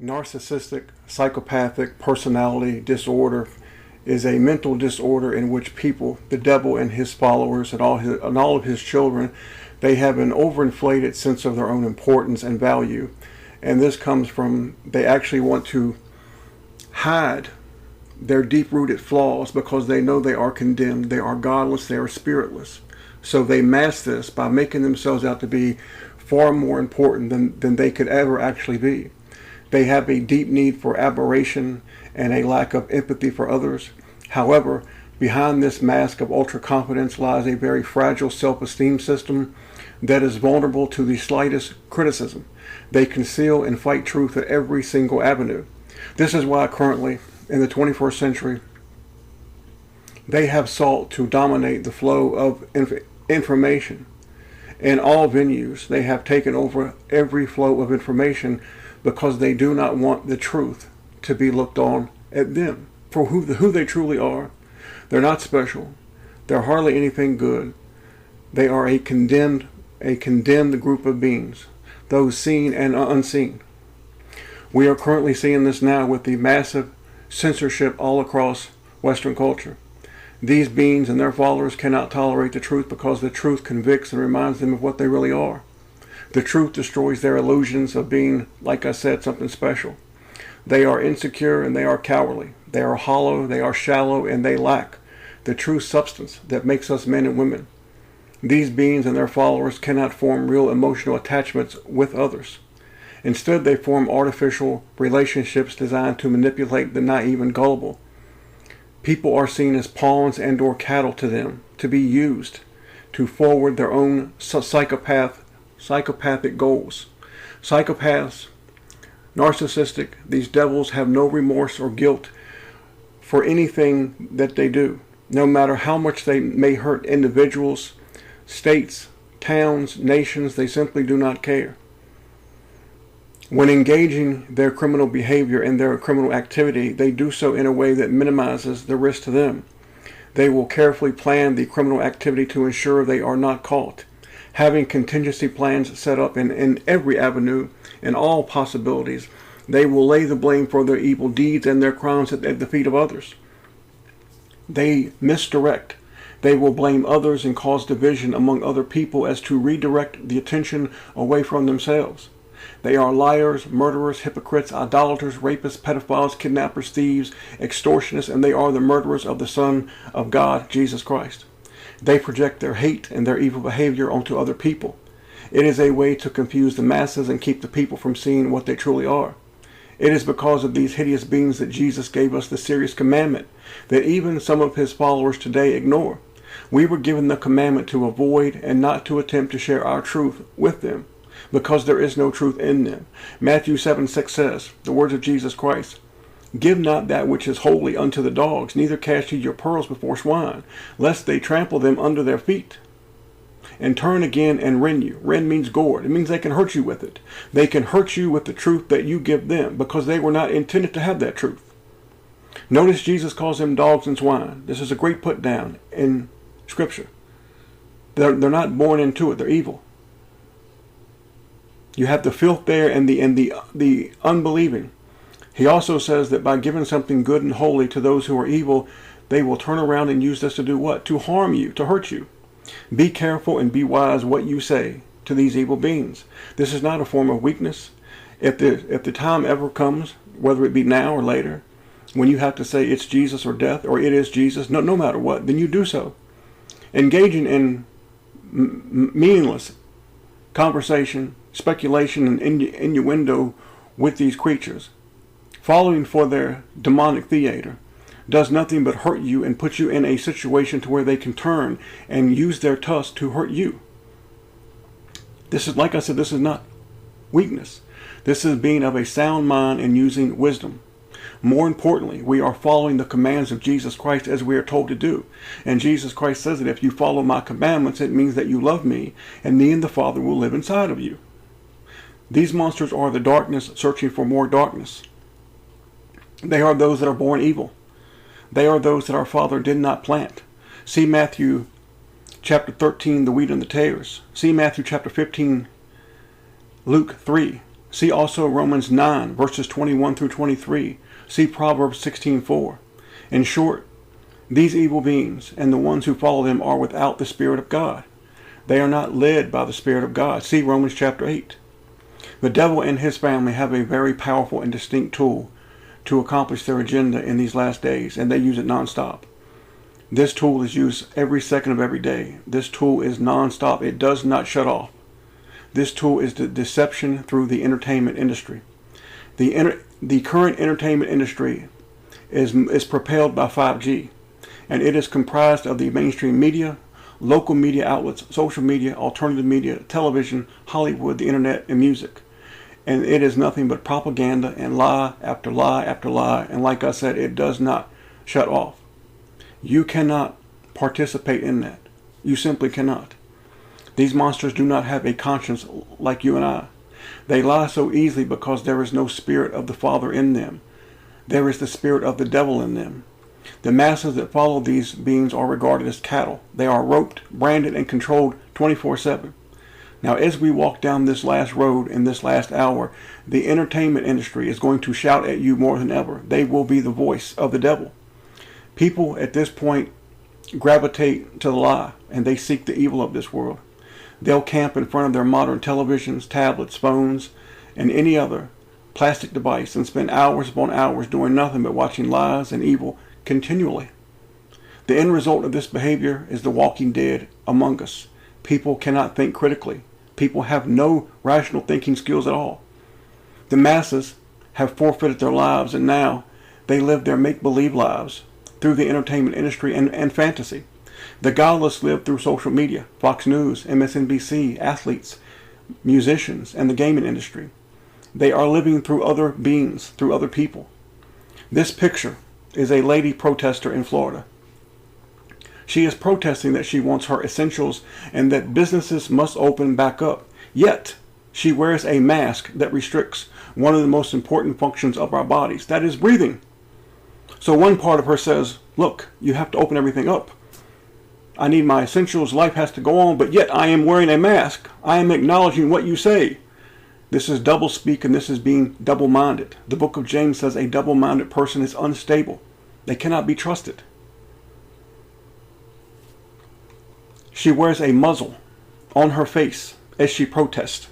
Narcissistic, psychopathic personality disorder is a mental disorder in which people, the devil and his followers and all of his children, they have an overinflated sense of their own importance and value. And this comes from they actually want to hide their deep-rooted flaws because they know they are condemned, they are godless, they are spiritless. So they mask this by making themselves out to be far more important than they could ever actually be. They have a deep need for admiration and a lack of empathy for others. However, behind this mask of ultra-confidence lies a very fragile self-esteem system that is vulnerable to the slightest criticism. They conceal and fight truth at every single avenue. This is why currently, in the 21st century, they have sought to dominate the flow of information. In all venues, they have taken over every flow of information because they do not want the truth to be looked on at them for who they truly are. They're not special. They're hardly anything good. They are a condemned group of beings, those seen and unseen. We are currently seeing this now with the massive censorship all across Western culture. These beings and their followers cannot tolerate the truth because the truth convicts and reminds them of what they really are. The truth destroys their illusions of being, like I said, something special. They are insecure and they are cowardly. They are hollow, they are shallow, and they lack the true substance that makes us men and women. These beings and their followers cannot form real emotional attachments with others. Instead, they form artificial relationships designed to manipulate the naive and gullible. People are seen as pawns and or cattle to them, to be used to forward their own psychopathic goals. Psychopaths, narcissistic, these devils have no remorse or guilt for anything that they do, no matter how much they may hurt individuals, states, towns, nations. They simply do not care. When engaging their criminal behavior and their criminal activity, they do so in a way that minimizes the risk to them. They will carefully plan the criminal activity to ensure they are not caught, having contingency plans set up in every avenue and all possibilities. They will lay the blame for their evil deeds and their crimes at the feet of others. They misdirect. They will blame others and cause division among other people as to redirect the attention away from themselves. They are liars, murderers, hypocrites, idolaters, rapists, pedophiles, kidnappers, thieves, extortionists, and they are the murderers of the Son of God, Jesus Christ. They project their hate and their evil behavior onto other people. It is a way to confuse the masses and keep the people from seeing what they truly are. It is because of these hideous beings that Jesus gave us the serious commandment that even some of his followers today ignore. We were given the commandment to avoid and not to attempt to share our truth with them, because there is no truth in them. Matthew 7:6 says, the words of Jesus Christ, "Give not that which is holy unto the dogs, neither cast ye your pearls before swine, lest they trample them under their feet, and turn again and rend you." Rend means gored. It means they can hurt you with it. They can hurt you with the truth that you give them, because they were not intended to have that truth. Notice Jesus calls them dogs and swine. This is a great put down in Scripture. They're not born into it. They're evil. You have the filth there and the unbelieving. He also says that by giving something good and holy to those who are evil, they will turn around and use this to do what? To harm you, to hurt you. Be careful and be wise what you say to these evil beings. This is not a form of weakness. If the time ever comes, whether it be now or later, when you have to say it's Jesus or death, or it is Jesus, no matter what, then you do so. Engaging in meaningless conversation, speculation, and innuendo with these creatures, following for their demonic theater, does nothing but hurt you and put you in a situation to where they can turn and use their tusks to hurt you. This is, like I said, this is not weakness. This is being of a sound mind and using wisdom. More importantly, we are following the commands of Jesus Christ as we are told to do. And Jesus Christ says that if you follow my commandments, it means that you love me, and me and the Father will live inside of you. These monsters are the darkness searching for more darkness. They are those that are born evil. They are those that our Father did not plant. See Matthew chapter 13, the wheat and the tares. See Matthew chapter 15, Luke 3, See also Romans 9, verses 21 through 23. See Proverbs 16:4. In short, these evil beings and the ones who follow them are without the Spirit of God. They are not led by the Spirit of God. See Romans chapter 8. The devil and his family have a very powerful and distinct tool to accomplish their agenda in these last days, and they use it nonstop. This tool is used every second of every day. This tool is nonstop. It does not shut off. This tool is the deception through the entertainment industry. The current entertainment industry is propelled by 5G, and it is comprised of the mainstream media, local media outlets, social media, alternative media, television, Hollywood, the internet, and music. And it is nothing but propaganda and lie after lie after lie. And like I said, it does not shut off. You cannot participate in that. You simply cannot. These monsters do not have a conscience like you and I. They lie so easily because there is no spirit of the Father in them. There is the spirit of the devil in them. The masses that follow these beings are regarded as cattle. They are roped, branded, and controlled 24/7. Now, as we walk down this last road in this last hour, the entertainment industry is going to shout at you more than ever. They will be the voice of the devil. People at this point gravitate to the lie, and they seek the evil of this world. They'll camp in front of their modern televisions, tablets, phones, and any other plastic device and spend hours upon hours doing nothing but watching lies and evil continually. The end result of this behavior is the walking dead among us. People cannot think critically. People have no rational thinking skills at all. The masses have forfeited their lives, and now they live their make-believe lives through the entertainment industry and fantasy. The godless live through social media, Fox News, MSNBC, athletes, musicians, and the gaming industry. They are living through other beings, through other people. This picture is a lady protester in Florida. She is protesting that she wants her essentials and that businesses must open back up. Yet, she wears a mask that restricts one of the most important functions of our bodies, that is breathing. So one part of her says, look, you have to open everything up. I need my essentials, life has to go on, but yet I am wearing a mask. I am acknowledging what you say. This is double speak, and this is being double-minded. The book of James says a double-minded person is unstable. They cannot be trusted. She wears a muzzle on her face as she protests,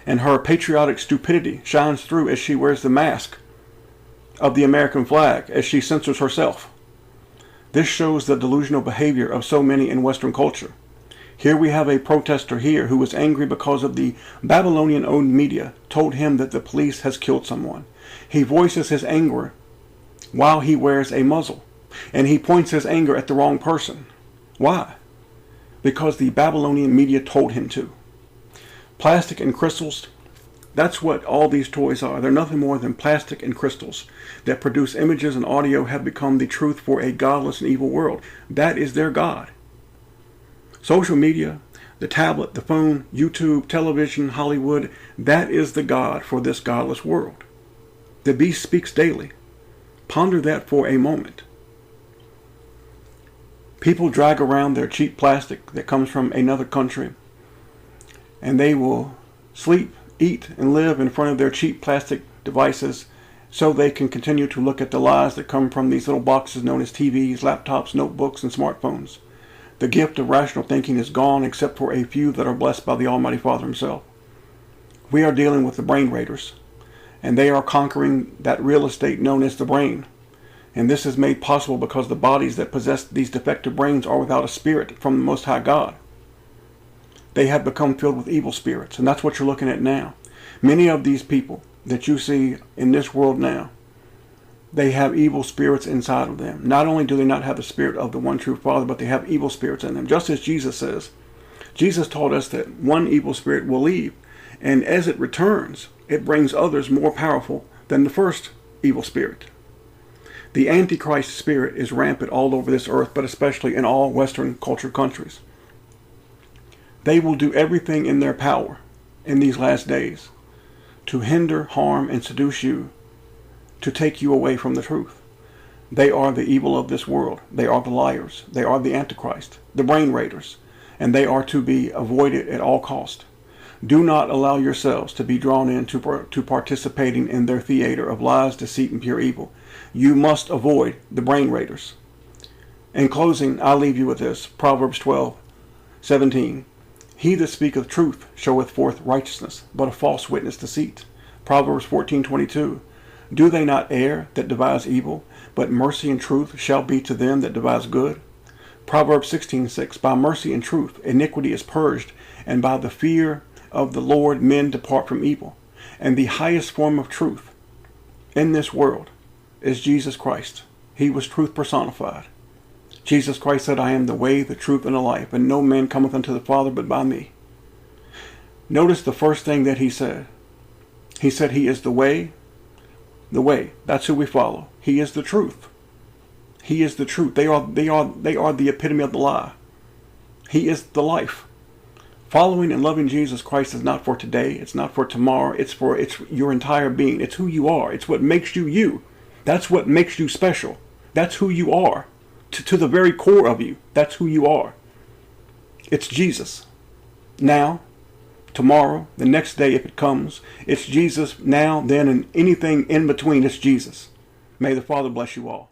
and her patriotic stupidity shines through as she wears the mask of the American flag as she censors herself. This shows the delusional behavior of so many in Western culture. Here we have a protester here who was angry because of the Babylonian-owned media told him that the police has killed someone. He voices his anger while he wears a muzzle, and he points his anger at the wrong person. Why? Because the Babylonian media told him to. Plastic and crystals, that's what all these toys are. They're nothing more than plastic and crystals that produce images and audio have become the truth for a godless and evil world. That is their God. Social media, the tablet, the phone, YouTube, television, Hollywood, that is the God for this godless world. The beast speaks daily. Ponder that for a moment. People drag around their cheap plastic that comes from another country, and they will sleep, eat, and live in front of their cheap plastic devices so they can continue to look at the lies that come from these little boxes known as TVs, laptops, notebooks, and smartphones. The gift of rational thinking is gone except for a few that are blessed by the Almighty Father Himself. We are dealing with the brain raiders, and they are conquering that real estate known as the brain. And this is made possible because the bodies that possess these defective brains are without a spirit from the Most High God. They have become filled with evil spirits, and that's what you're looking at now. Many of these people that you see in this world now, they have evil spirits inside of them. Not only do they not have the spirit of the one true Father, but they have evil spirits in them. Just as Jesus says, Jesus taught us that one evil spirit will leave, and as it returns, it brings others more powerful than the first evil spirit. The Antichrist spirit is rampant all over this earth, but especially in all Western culture countries. They will do everything in their power in these last days to hinder, harm, and seduce you, to take you away from the truth. They are the evil of this world. They are the liars. They are the Antichrist, the brain raiders, and they are to be avoided at all cost. Do not allow yourselves to be drawn into participating in their theater of lies, deceit, and pure evil. You must avoid the brain raiders. In closing, I leave you with this. Proverbs 12:17. He that speaketh truth showeth forth righteousness, but a false witness deceit. Proverbs 14:22. Do they not err that devise evil, but mercy and truth shall be to them that devise good? Proverbs 16:6. By mercy and truth iniquity is purged, and by the fear of the Lord men depart from evil. And the highest form of truth in this world is Jesus Christ. He was truth personified. Jesus Christ said, I am the way, the truth, and the life, and no man cometh unto the Father but by me. Notice the first thing that he said. He said he is the way. The way. That's who we follow. He is the truth. He is the truth. They are the epitome of the lie. He is the life. Following and loving Jesus Christ is not for today. It's not for tomorrow. It's your entire being. It's who you are. It's what makes you you. That's what makes you special. That's who you are. To the very core of you. That's who you are. It's Jesus. Now, tomorrow, the next day if it comes, it's Jesus now, then, and anything in between, it's Jesus. May the Father bless you all.